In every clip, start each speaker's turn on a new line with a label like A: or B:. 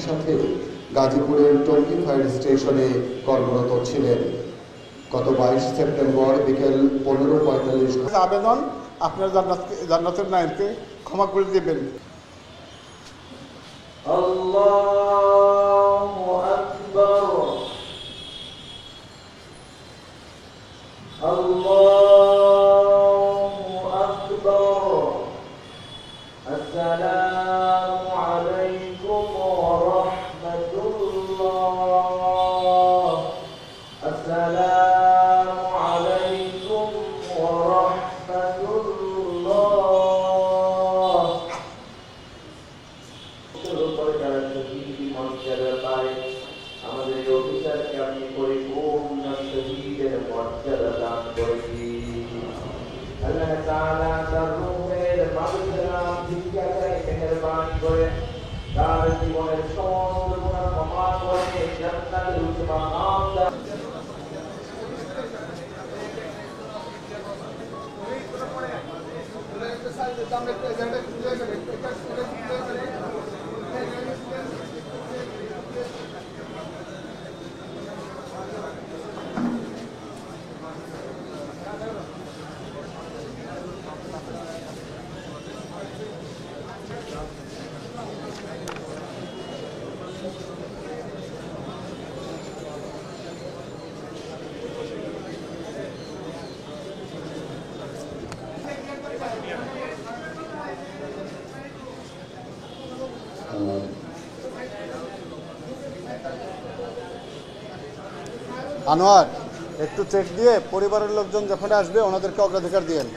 A: সাথে গাজীপুরের টঙ্গী ফায়ার স্টেশনে কর্মরত ছিলেন। গত 22 সেপ্টেম্বর বিকেল 15:45
B: আবেদন আপনার জান্নাতুল নাঈমকে ক্ষমা করে দেবেন।
C: আল্লাহু আকবার, আল্লাহু আকবার। আসসালামু আলাইকুম ওয়া রাহমাতুল্লাহ। আসসালামু আলাইকুম ওয়া রাহমাতুল্লাহ। আমাদের অফিসারকে আপনি পরিপূর্ণ শহীদের মর্যাদা দান করে দিন। আল্লাহ তাআলা তার রূহের মাগফিরাত ভিক্ষা করে মেহেরবানি করে তার জীবনের সমস্ত গুনাহ ক্ষমা করে জান্নাতের উচ্চ মাকাম দান।
B: আনোয়ার, একটু চেক দিয়ে পরিবারের লোকজন যখন আসবে ওনাদেরকে অগ্রাধিকার দিয়েন।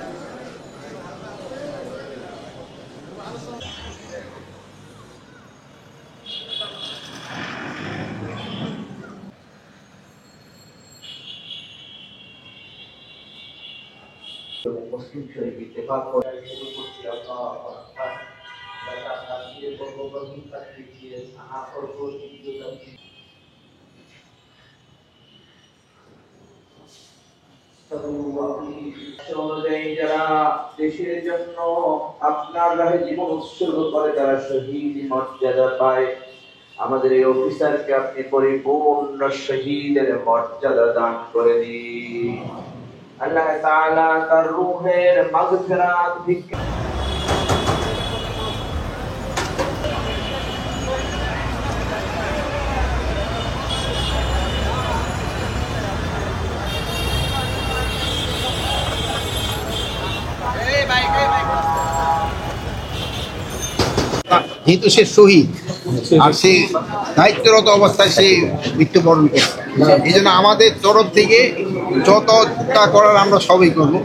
C: মুসলিম শরীফ ইত্তেফাক করে শুরু করছি। আল্লাহু আকবার। আমরা তাকবীর করব, তাকবীর দিয়ে সাহা করব, যারা দেশের জন্য আপনার রাহে জীবন উৎসর্গ করে তারা শহীদ মর্যাদা পায়। আমাদের এই অফিসারকে আপনি পরিপূর্ণ শহীদের মর্যাদা দান করে দিন। আল্লাহ তাআলা তার রূহের মাগফিরাত ভিক্ষা
D: যেহেতু সে শহীদ আর সে দায়িত্বরত অবস্থায় সে মৃত্যুবরণ করছে, এই জন্য আমাদের তরফ থেকে যতটা করার আমরা সবই করবো।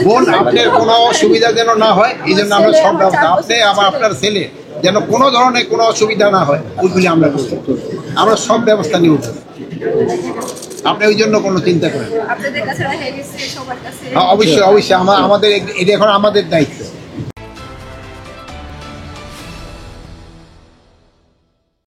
D: বোন, আপনার কোনো অসুবিধা যেন না হয়, এই জন্য আমরা সব ব্যবস্থা, আপনি আবার আপনার ছেলে যেন কোনো ধরনের কোনো অসুবিধা না হয় ওইগুলি আমরা করবো। আমরা সব ব্যবস্থা নিয়ে উঠবো, আপনি ওই জন্য কোনো চিন্তা করেন। অবশ্যই অবশ্যই আমাদের এটা এখন আমাদের দায়িত্ব।